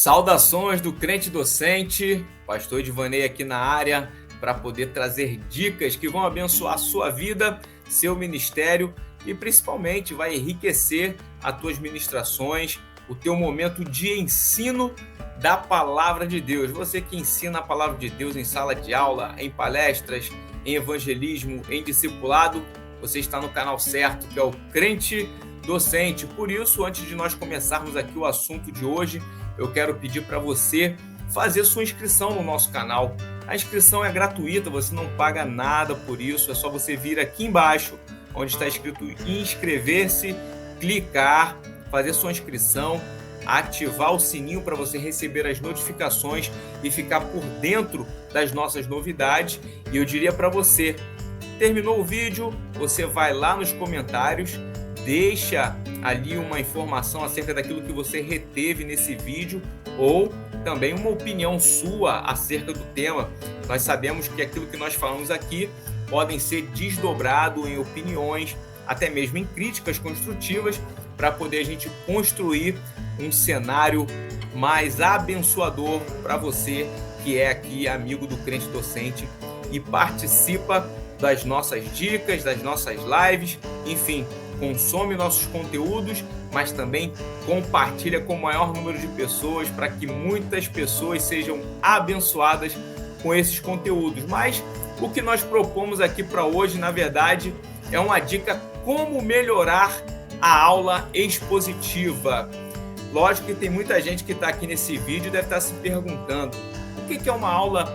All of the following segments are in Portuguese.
Saudações do crente docente, pastor Edvanei aqui na área para poder trazer dicas que vão abençoar a sua vida, seu ministério e principalmente vai enriquecer as tuas ministrações, o teu momento de ensino da palavra de Deus. Você que ensina a palavra de Deus em sala de aula, em palestras, em evangelismo, em discipulado, você está no canal certo, que é o Crente Docente. Por isso, antes de nós começarmos aqui o assunto de hoje, eu quero pedir para você fazer sua inscrição no nosso canal. A inscrição é gratuita, você não paga nada por isso, é só você vir aqui embaixo, onde está escrito inscrever-se, clicar, fazer sua inscrição, ativar o sininho para você receber as notificações e ficar por dentro das nossas novidades. E eu diria para você, terminou o vídeo, você vai lá nos comentários, deixa ali uma informação acerca daquilo que você reteve nesse vídeo ou também uma opinião sua acerca do tema. Nós sabemos que aquilo que nós falamos aqui podem ser desdobrado em opiniões, até mesmo em críticas construtivas, para poder a gente construir um cenário mais abençoador para você que é aqui amigo do Crente Docente e participa das nossas dicas, das nossas lives, enfim, consome nossos conteúdos, mas também compartilha com o maior número de pessoas para que muitas pessoas sejam abençoadas com esses conteúdos. Mas o que nós propomos aqui para hoje, na verdade, é uma dica como melhorar a aula expositiva. Lógico que tem muita gente que está aqui nesse vídeo e deve estar se perguntando o que é uma aula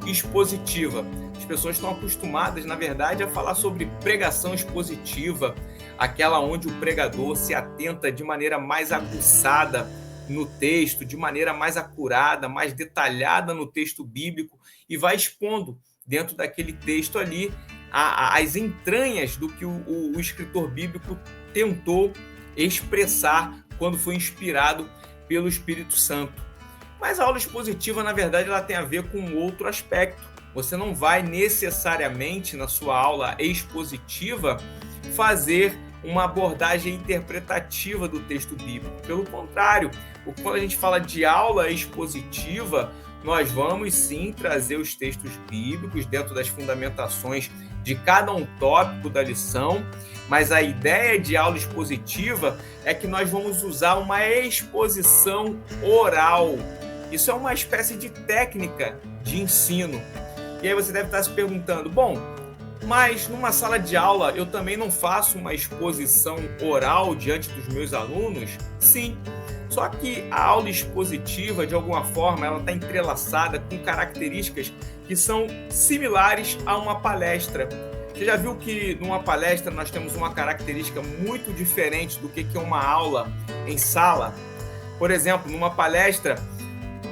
expositiva. As pessoas estão acostumadas, na verdade, a falar sobre pregação expositiva, aquela onde o pregador se atenta de maneira mais aguçada no texto, de maneira mais acurada, mais detalhada no texto bíblico e vai expondo dentro daquele texto ali as entranhas do que o escritor bíblico tentou expressar quando foi inspirado pelo Espírito Santo. Mas a aula expositiva, na verdade, ela tem a ver com outro aspecto. Você não vai necessariamente, na sua aula expositiva, fazer uma abordagem interpretativa do texto bíblico. Pelo contrário, quando a gente fala de aula expositiva, nós vamos sim trazer os textos bíblicos dentro das fundamentações de cada um tópico da lição, mas a ideia de aula expositiva é que nós vamos usar uma exposição oral. Isso é uma espécie de técnica de ensino. E aí você deve estar se perguntando, bom, mas numa sala de aula eu também não faço uma exposição oral diante dos meus alunos? Sim, só que a aula expositiva, de alguma forma, ela está entrelaçada com características que são similares a uma palestra. Você já viu que numa palestra nós temos uma característica muito diferente do que é uma aula em sala? Por exemplo, numa palestra,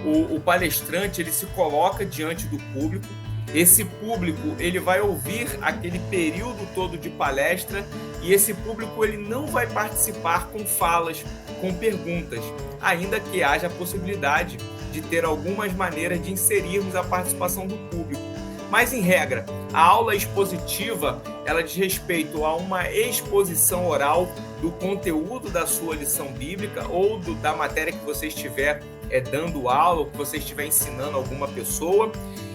o palestrante ele se coloca diante do público. Esse público ele vai ouvir aquele período todo de palestra e esse público ele não vai participar com falas, com perguntas, ainda que haja a possibilidade de ter algumas maneiras de inserirmos a participação do público. Mas, em regra, a aula expositiva ela diz respeito a uma exposição oral do conteúdo da sua lição bíblica ou da matéria que você estiver dando aula, ou que você estiver ensinando alguma pessoa,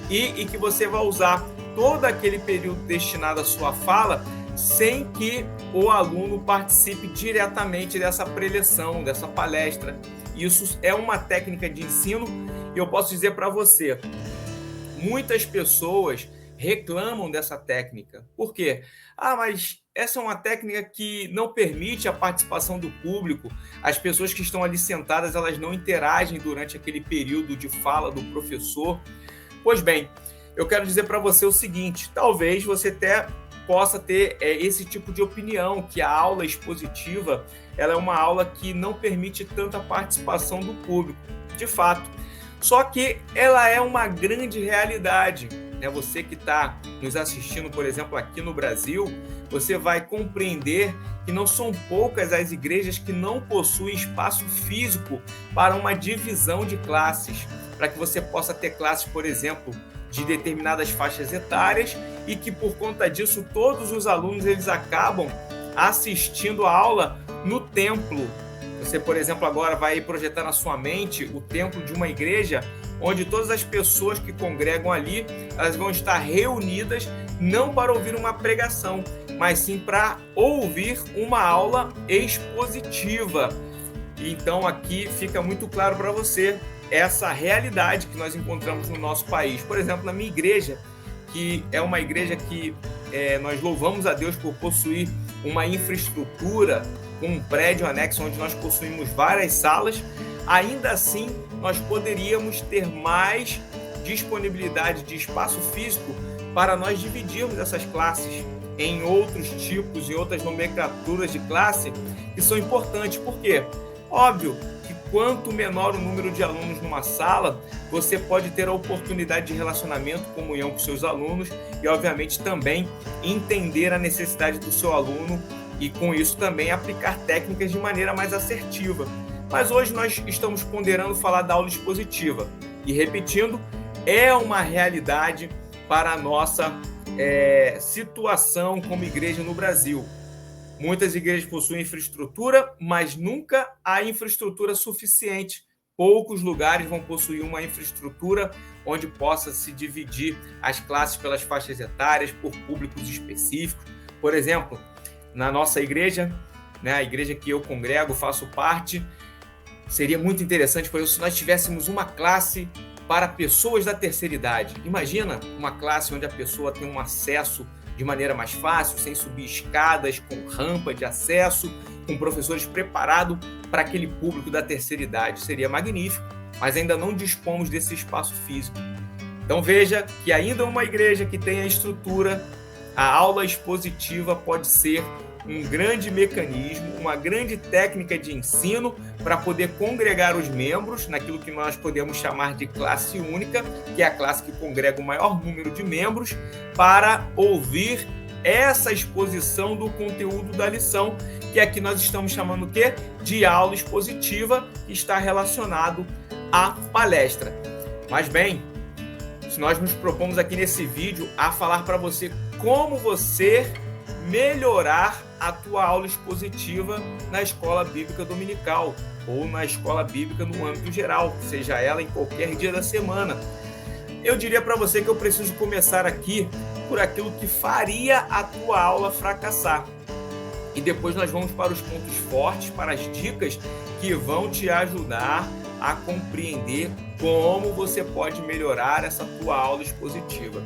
e que você vai usar todo aquele período destinado à sua fala sem que o aluno participe diretamente dessa preleção, dessa palestra. Isso é uma técnica de ensino e eu posso dizer para você, muitas pessoas reclamam dessa técnica. Por quê? Mas essa é uma técnica que não permite a participação do público. As pessoas que estão ali sentadas, elas não interagem durante aquele período de fala do professor. Pois bem, eu quero dizer para você o seguinte, talvez você até possa ter esse tipo de opinião, que a aula expositiva ela é uma aula que não permite tanta participação do público, de fato. Só que ela é uma grande realidade. Você que está nos assistindo, por exemplo, aqui no Brasil, você vai compreender que não são poucas as igrejas que não possuem espaço físico para uma divisão de classes, para que você possa ter classes, por exemplo, de determinadas faixas etárias e que, por conta disso, todos os alunos eles acabam assistindo a aula no templo. Você, por exemplo, agora vai projetar na sua mente o templo de uma igreja onde todas as pessoas que congregam ali, elas vão estar reunidas não para ouvir uma pregação, mas sim para ouvir uma aula expositiva. Então aqui fica muito claro para você essa realidade que nós encontramos no nosso país. Por exemplo, na minha igreja, que é uma igreja que nós louvamos a Deus por possuir uma infraestrutura, um prédio anexo onde nós possuímos várias salas, ainda assim nós poderíamos ter mais disponibilidade de espaço físico para nós dividirmos essas classes em outros tipos e outras nomenclaturas de classe que são importantes. Por quê? Óbvio que quanto menor o número de alunos numa sala, você pode ter a oportunidade de relacionamento, comunhão com seus alunos e, obviamente, também entender a necessidade do seu aluno e, com isso, também aplicar técnicas de maneira mais assertiva. Mas hoje nós estamos ponderando falar da aula expositiva. E, repetindo, é uma realidade para a nossa situação como igreja no Brasil. Muitas igrejas possuem infraestrutura, mas nunca há infraestrutura suficiente. Poucos lugares vão possuir uma infraestrutura onde possa se dividir as classes pelas faixas etárias, por públicos específicos. Por exemplo, na nossa igreja, né, a igreja que eu congrego, faço parte, seria muito interessante, por exemplo, se nós tivéssemos uma classe para pessoas da terceira idade. Imagina uma classe onde a pessoa tem um acesso de maneira mais fácil, sem subir escadas, com rampa de acesso, com professores preparados para aquele público da terceira idade. Seria magnífico, mas ainda não dispomos desse espaço físico. Então veja que ainda uma igreja que tem a estrutura, a aula expositiva pode ser um grande mecanismo, uma grande técnica de ensino para poder congregar os membros naquilo que nós podemos chamar de classe única, que é a classe que congrega o maior número de membros, para ouvir essa exposição do conteúdo da lição, que aqui nós estamos chamando o quê? De aula expositiva, que está relacionado à palestra. Mas bem, se nós nos propomos aqui nesse vídeo a falar para você como você melhorar a tua aula expositiva na escola bíblica dominical ou na escola bíblica no âmbito geral, seja ela em qualquer dia da semana. Eu diria para você que eu preciso começar aqui por aquilo que faria a tua aula fracassar. E depois nós vamos para os pontos fortes, para as dicas que vão te ajudar a compreender como você pode melhorar essa tua aula expositiva.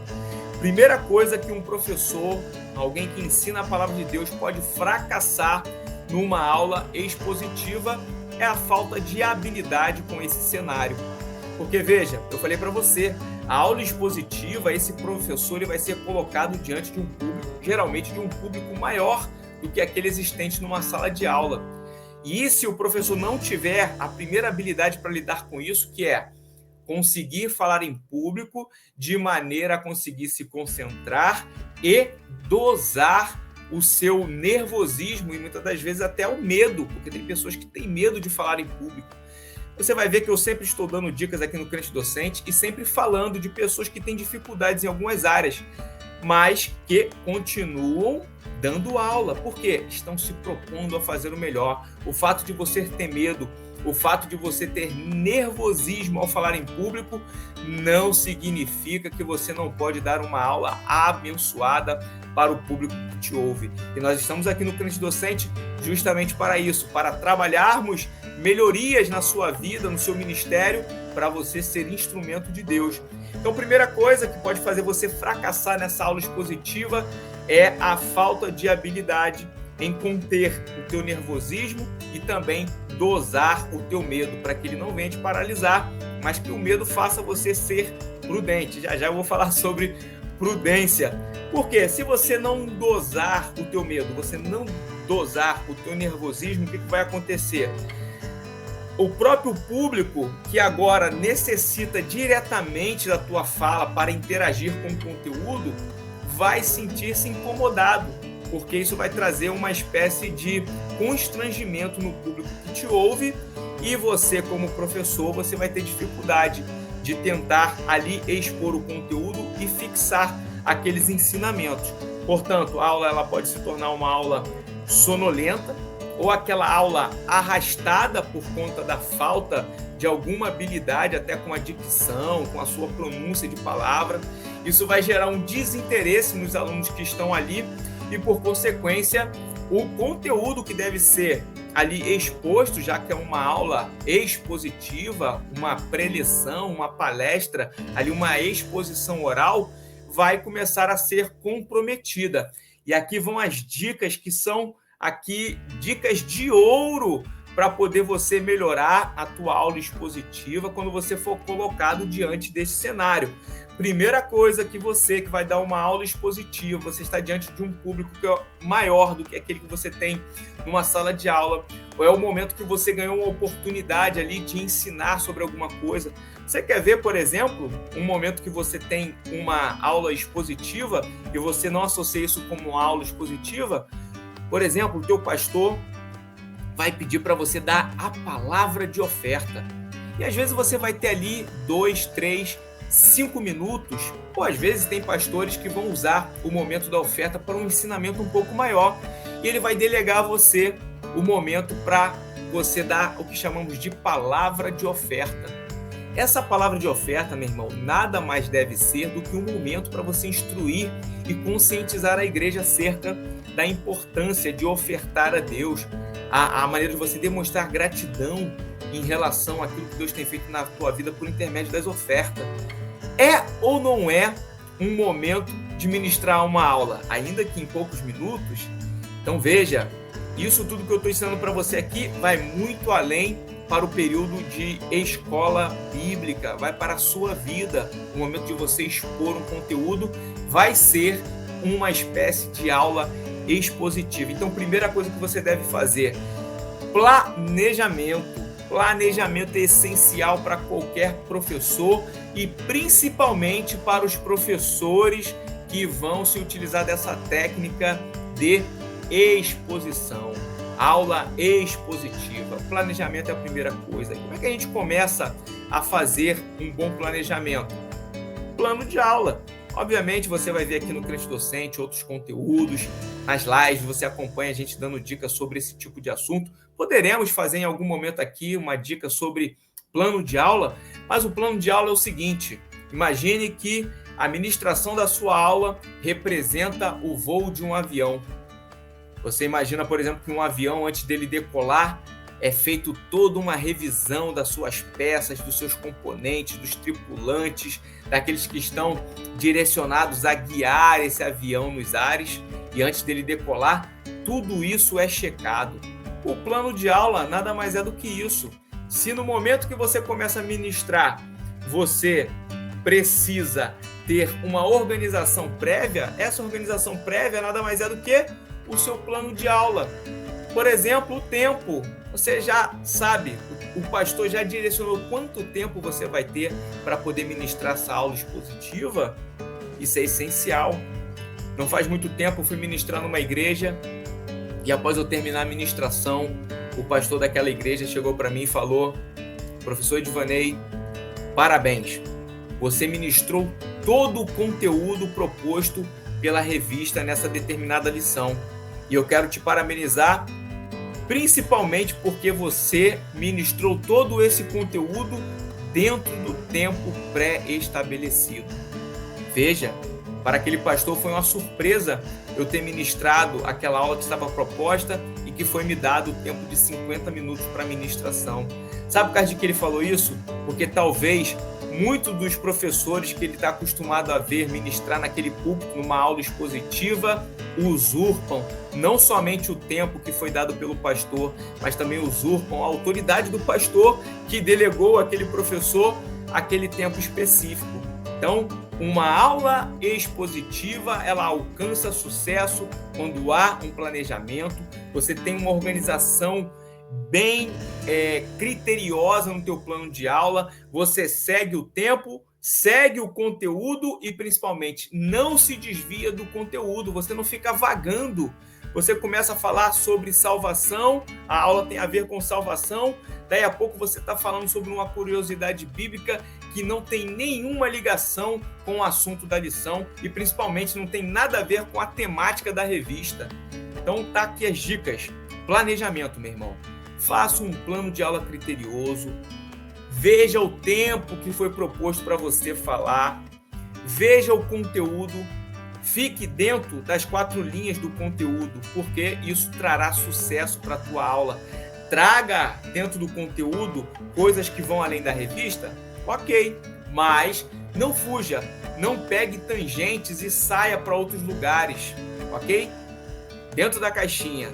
Primeira coisa que um professor, alguém que ensina a palavra de Deus, pode fracassar numa aula expositiva é a falta de habilidade com esse cenário. Porque veja, eu falei para você, a aula expositiva, esse professor ele vai ser colocado diante de um público, geralmente de um público maior do que aquele existente numa sala de aula. E se o professor não tiver a primeira habilidade para lidar com isso, que é conseguir falar em público de maneira a conseguir se concentrar e dosar o seu nervosismo e muitas das vezes até o medo, porque tem pessoas que têm medo de falar em público. Você vai ver que eu sempre estou dando dicas aqui no Crente Docente e sempre falando de pessoas que têm dificuldades em algumas áreas, mas que continuam dando aula, porque estão se propondo a fazer o melhor. O fato de você ter medo, o fato de você ter nervosismo ao falar em público não significa que você não pode dar uma aula abençoada para o público que te ouve. E nós estamos aqui no Crente Docente justamente para isso, para trabalharmos melhorias na sua vida, no seu ministério, para você ser instrumento de Deus. Então, a primeira coisa que pode fazer você fracassar nessa aula expositiva é a falta de habilidade em conter o teu nervosismo e também dosar o teu medo, para que ele não venha te paralisar, mas que o medo faça você ser prudente. Já eu vou falar sobre prudência. Porque se você não dosar o teu medo, você não dosar o teu nervosismo, o que vai acontecer? O próprio público que agora necessita diretamente da tua fala para interagir com o conteúdo vai sentir-se incomodado, porque isso vai trazer uma espécie de constrangimento no público que te ouve e você, como professor, você vai ter dificuldade de tentar ali expor o conteúdo e fixar aqueles ensinamentos. Portanto, a aula ela pode se tornar uma aula sonolenta, ou aquela aula arrastada por conta da falta de alguma habilidade, até com a dicção, com a sua pronúncia de palavra. Isso vai gerar um desinteresse nos alunos que estão ali e, por consequência, o conteúdo que deve ser ali exposto, já que é uma aula expositiva, uma preleção, uma palestra, ali uma exposição oral, vai começar a ser comprometida. E aqui vão as dicas que são aqui dicas de ouro para poder você melhorar a tua aula expositiva quando você for colocado diante desse cenário. Primeira coisa, que você que vai dar uma aula expositiva, você está diante de um público que é maior do que aquele que você tem numa sala de aula, ou é o momento que você ganhou uma oportunidade ali de ensinar sobre alguma coisa. Você quer ver, por exemplo, um momento que você tem uma aula expositiva e você não associa isso como uma aula expositiva? Por exemplo, o teu pastor vai pedir para você dar a palavra de oferta. E às vezes você vai ter ali 2, 3, 5 minutos. Ou às vezes tem pastores que vão usar o momento da oferta para um ensinamento um pouco maior. E ele vai delegar a você o momento para você dar o que chamamos de palavra de oferta. Essa palavra de oferta, meu irmão, nada mais deve ser do que um momento para você instruir e conscientizar a igreja acerca da importância de ofertar a Deus, a maneira de você demonstrar gratidão em relação àquilo que Deus tem feito na tua vida por intermédio das ofertas. É ou não é um momento de ministrar uma aula, ainda que em poucos minutos? Então veja, isso tudo que eu estou ensinando para você aqui vai muito além para o período de escola bíblica, vai para a sua vida. O momento de você expor um conteúdo vai ser uma espécie de aula expositiva. Então, primeira coisa que você deve fazer, planejamento. Planejamento é essencial para qualquer professor e principalmente para os professores que vão se utilizar dessa técnica de exposição. Aula expositiva. Planejamento é a primeira coisa. E como é que a gente começa a fazer um bom planejamento? Plano de aula. Obviamente, você vai ver aqui no Crente Docente outros conteúdos, nas lives, você acompanha a gente dando dicas sobre esse tipo de assunto. Poderemos fazer em algum momento aqui uma dica sobre plano de aula, mas o plano de aula é o seguinte: imagine que a ministração da sua aula representa o voo de um avião. Você imagina, por exemplo, que um avião, antes dele decolar, é feito toda uma revisão das suas peças, dos seus componentes, dos tripulantes, daqueles que estão direcionados a guiar esse avião nos ares. E antes dele decolar, tudo isso é checado. O plano de aula nada mais é do que isso. Se no momento que você começa a ministrar, você precisa ter uma organização prévia, essa organização prévia nada mais é do que o seu plano de aula. Por exemplo, o tempo. Você já sabe, o pastor já direcionou quanto tempo você vai ter para poder ministrar essa aula expositiva. Isso é essencial. Não faz muito tempo eu fui ministrar numa igreja e após eu terminar a ministração, o pastor daquela igreja chegou para mim e falou: professor Edvanei, parabéns, você ministrou todo o conteúdo proposto pela revista nessa determinada lição. E eu quero te parabenizar, principalmente porque você ministrou todo esse conteúdo dentro do tempo pré-estabelecido. Veja, para aquele pastor foi uma surpresa eu ter ministrado aquela aula que estava proposta e que foi me dado o tempo de 50 minutos para ministração. Sabe por causa de que ele falou isso? Porque talvez muitos dos professores que ele está acostumado a ver ministrar naquele púlpito, numa aula expositiva, usurpam não somente o tempo que foi dado pelo pastor, mas também usurpam a autoridade do pastor que delegou àquele professor aquele tempo específico. Então, uma aula expositiva, ela alcança sucesso quando há um planejamento, você tem uma organização bem criteriosa no teu plano de aula, você segue o tempo, segue o conteúdo e, principalmente, não se desvia do conteúdo, você não fica vagando. Você começa a falar sobre salvação, a aula tem a ver com salvação, daí a pouco você está falando sobre uma curiosidade bíblica que não tem nenhuma ligação com o assunto da lição e, principalmente, não tem nada a ver com a temática da revista. Então, tá aqui as dicas. Planejamento, meu irmão. Faça um plano de aula criterioso, veja o tempo que foi proposto para você falar, veja o conteúdo, fique dentro das 4 linhas do conteúdo, porque isso trará sucesso para a tua aula. Traga dentro do conteúdo coisas que vão além da revista, ok, mas não fuja, não pegue tangentes e saia para outros lugares, ok? Dentro da caixinha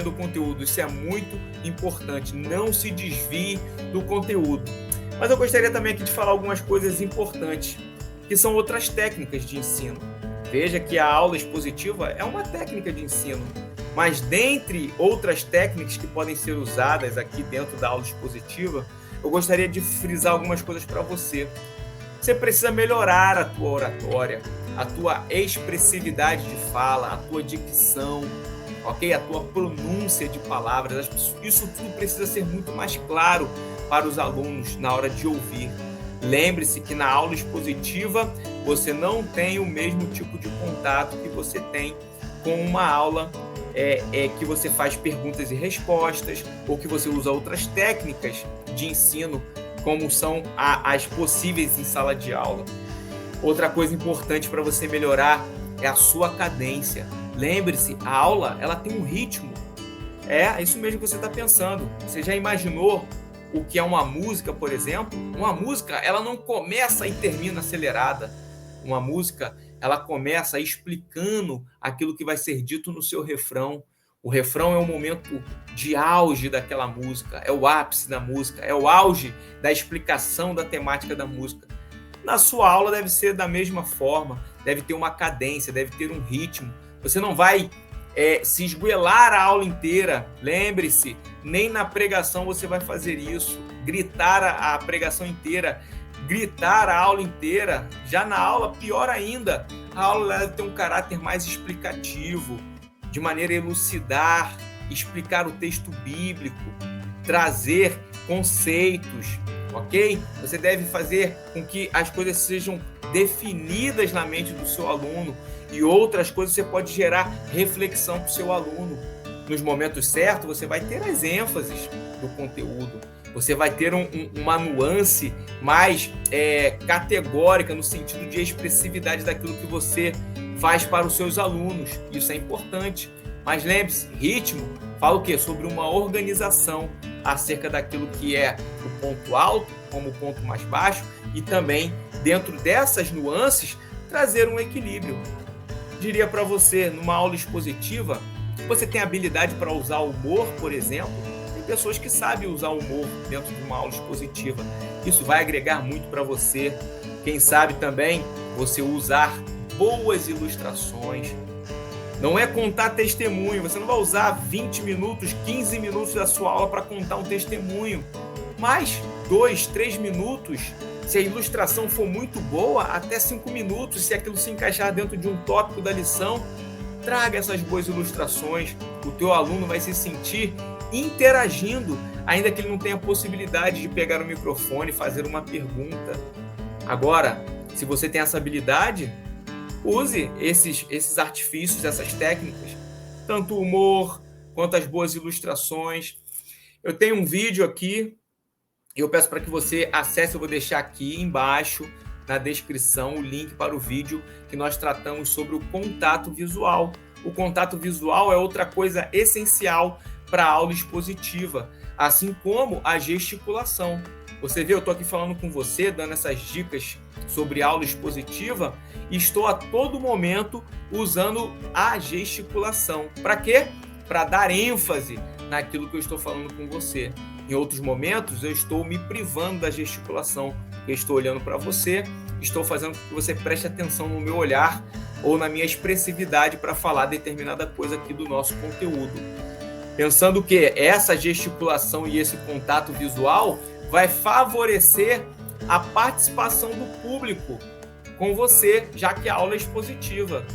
do conteúdo, isso é muito importante, não se desvie do conteúdo. Mas eu gostaria também aqui de falar algumas coisas importantes, que são outras técnicas de ensino. Veja que a aula expositiva é uma técnica de ensino, mas dentre outras técnicas que podem ser usadas aqui dentro da aula expositiva, eu gostaria de frisar algumas coisas para você. Você precisa melhorar a tua oratória, a tua expressividade de fala, a tua dicção, ok? A tua pronúncia de palavras. Isso tudo precisa ser muito mais claro para os alunos na hora de ouvir. Lembre-se que na aula expositiva você não tem o mesmo tipo de contato que você tem com uma aula que você faz perguntas e respostas ou que você usa outras técnicas de ensino, como são as possíveis em sala de aula. Outra coisa importante para você melhorar é a sua cadência. Lembre-se, a aula ela tem um ritmo. É isso mesmo que você está pensando. Você já imaginou o que é uma música, por exemplo? Uma música ela não começa e termina acelerada. Uma música ela começa explicando aquilo que vai ser dito no seu refrão. O refrão é o momento de auge daquela música, é o ápice da música, é o auge da explicação da temática da música. Na sua aula deve ser da mesma forma, deve ter uma cadência, deve ter um ritmo. Você não vai se esgoelar a aula inteira. Lembre-se, nem na pregação você vai fazer isso. Gritar a pregação inteira, gritar a aula inteira. Já na aula, pior ainda, a aula deve ter um caráter mais explicativo, de maneira a elucidar, explicar o texto bíblico, trazer conceitos, ok? Você deve fazer com que as coisas sejam definidas na mente do seu aluno e outras coisas você pode gerar reflexão para o seu aluno. Nos momentos certos, você vai ter as ênfases do conteúdo, você vai ter uma nuance mais categórica no sentido de expressividade daquilo que você faz para os seus alunos. Isso é importante. Mas lembre-se, ritmo fala o quê? Sobre uma organização acerca daquilo que é o ponto alto, como o ponto mais baixo, e também, dentro dessas nuances, trazer um equilíbrio. Diria para você, numa aula expositiva, você tem habilidade para usar o humor, por exemplo. Tem pessoas que sabem usar o humor dentro de uma aula expositiva. Isso vai agregar muito para você. Quem sabe também você usar boas ilustrações. Não é contar testemunho. Você não vai usar 20 minutos, 15 minutos da sua aula para contar um testemunho. Mas 2, 3 minutos, se a ilustração for muito boa, até 5 minutos, se aquilo se encaixar dentro de um tópico da lição, traga essas boas ilustrações. O teu aluno vai se sentir interagindo, ainda que ele não tenha a possibilidade de pegar o microfone e fazer uma pergunta. Agora, se você tem essa habilidade, use esses artifícios, essas técnicas, tanto o humor quanto as boas ilustrações. Eu tenho um vídeo aqui, e eu peço para que você acesse, eu vou deixar aqui embaixo na descrição o link para o vídeo que nós tratamos sobre o contato visual. O contato visual é outra coisa essencial para a aula expositiva, assim como a gesticulação. Você vê, eu estou aqui falando com você, dando essas dicas sobre aula expositiva e estou a todo momento usando a gesticulação. Para quê? Para dar ênfase naquilo que eu estou falando com você. Em outros momentos, eu estou me privando da gesticulação. Eu estou olhando para você, estou fazendo com que você preste atenção no meu olhar ou na minha expressividade para falar determinada coisa aqui do nosso conteúdo. Pensando que essa gesticulação e esse contato visual vai favorecer a participação do público com você, já que a aula é expositiva.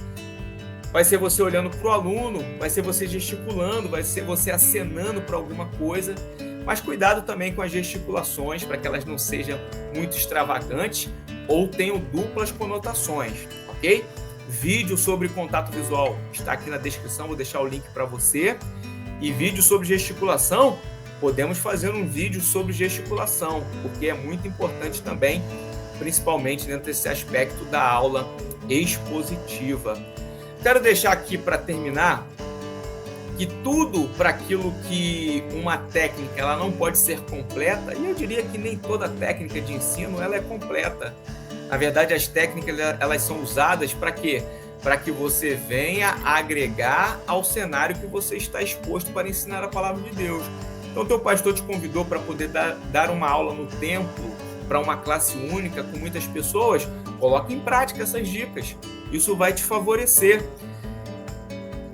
Vai ser você olhando para o aluno, vai ser você gesticulando, vai ser você acenando para alguma coisa. Mas cuidado também com as gesticulações, para que elas não sejam muito extravagantes ou tenham duplas conotações, ok? Vídeo sobre contato visual está aqui na descrição, vou deixar o link para você. E vídeo sobre gesticulação, podemos fazer um vídeo sobre gesticulação, porque é muito importante também, principalmente dentro desse aspecto da aula expositiva. Quero deixar aqui para terminar que tudo para aquilo que uma técnica ela não pode ser completa, e eu diria que nem toda técnica de ensino ela é completa. Na verdade, as técnicas elas são usadas para quê? Para que você venha agregar ao cenário que você está exposto para ensinar a palavra de Deus. Então, teu pastor te convidou para poder dar uma aula no templo, para uma classe única com muitas pessoas. Coloque em prática essas dicas. Isso vai te favorecer.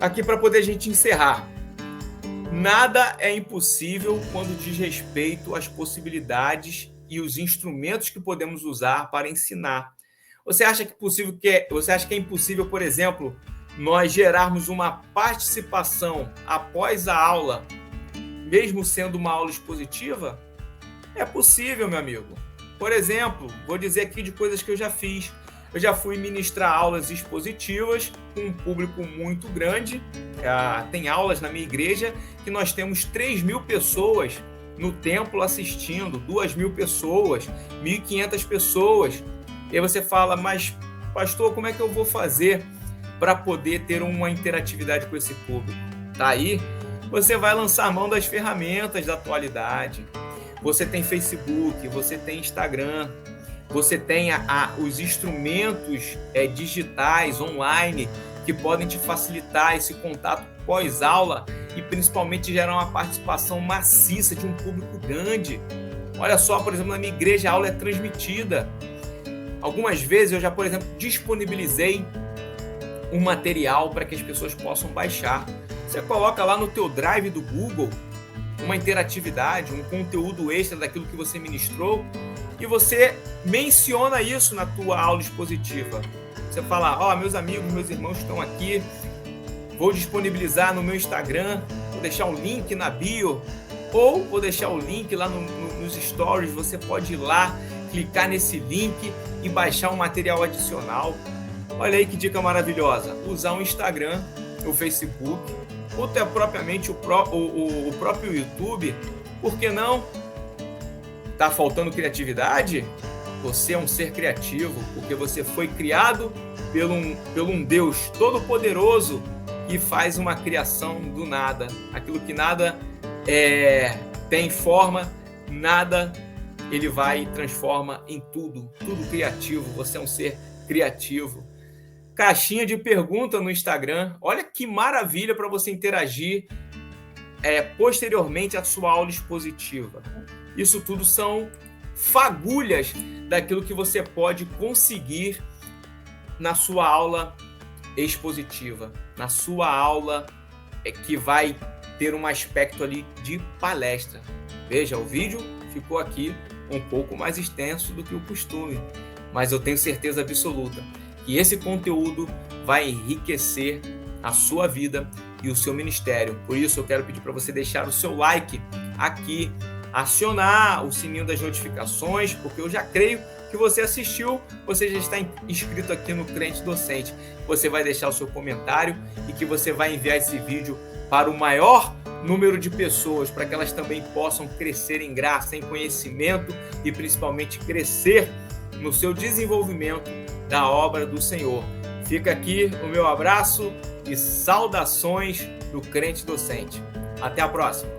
Aqui para poder a gente encerrar. Nada é impossível quando diz respeito às possibilidades e os instrumentos que podemos usar para ensinar. Você acha que é impossível, por exemplo, nós gerarmos uma participação após a aula, mesmo sendo uma aula expositiva? É possível, meu amigo. Por exemplo, vou dizer aqui de coisas que eu já fiz. Eu já fui ministrar aulas expositivas com um público muito grande. Tem aulas na minha igreja que nós temos 3.000 pessoas no templo assistindo, 2.000 pessoas, 1.500 pessoas. E aí você fala, mas pastor, como é que eu vou fazer para poder ter uma interatividade com esse público? Tá aí, você vai lançar mão das ferramentas da atualidade. Você tem Facebook, você tem Instagram, você tem os instrumentos digitais, online, que podem te facilitar esse contato pós-aula e principalmente gerar uma participação maciça de um público grande. Olha só, por exemplo, na minha igreja a aula é transmitida. Algumas vezes eu já, por exemplo, disponibilizei um material para que as pessoas possam baixar. Você coloca lá no teu drive do Google uma interatividade, um conteúdo extra daquilo que você ministrou e você menciona isso na tua aula expositiva. Você fala, meus amigos, meus irmãos estão aqui, vou disponibilizar no meu Instagram, vou deixar um link na bio ou vou deixar o link lá nos stories, você pode ir lá, clicar nesse link e baixar um material adicional. Olha aí que dica maravilhosa, usar o Instagram, o Facebook, ou até propriamente o próprio YouTube. Por que não? Tá faltando criatividade? Você é um ser criativo, porque você foi criado pelo um Deus todo-poderoso que faz uma criação do nada. Aquilo que nada tem forma, nada ele vai e transforma em tudo criativo. Você é um ser criativo. Caixinha de pergunta no Instagram. Olha que maravilha para você interagir posteriormente à sua aula expositiva. Isso tudo são fagulhas daquilo que você pode conseguir na sua aula expositiva, na sua aula que vai ter um aspecto ali de palestra. Veja, o vídeo ficou aqui um pouco mais extenso do que o costume, mas eu tenho certeza absoluta que esse conteúdo vai enriquecer a sua vida e o seu ministério. Por isso eu quero pedir para você deixar o seu like aqui, acionar o sininho das notificações, porque eu já creio que você assistiu, você já está inscrito aqui no Crente Docente. Você vai deixar o seu comentário e que você vai enviar esse vídeo para o maior número de pessoas, para que elas também possam crescer em graça, em conhecimento e principalmente crescer no seu desenvolvimento da obra do Senhor. Fica aqui o meu abraço e saudações do Crente Docente. Até a próxima!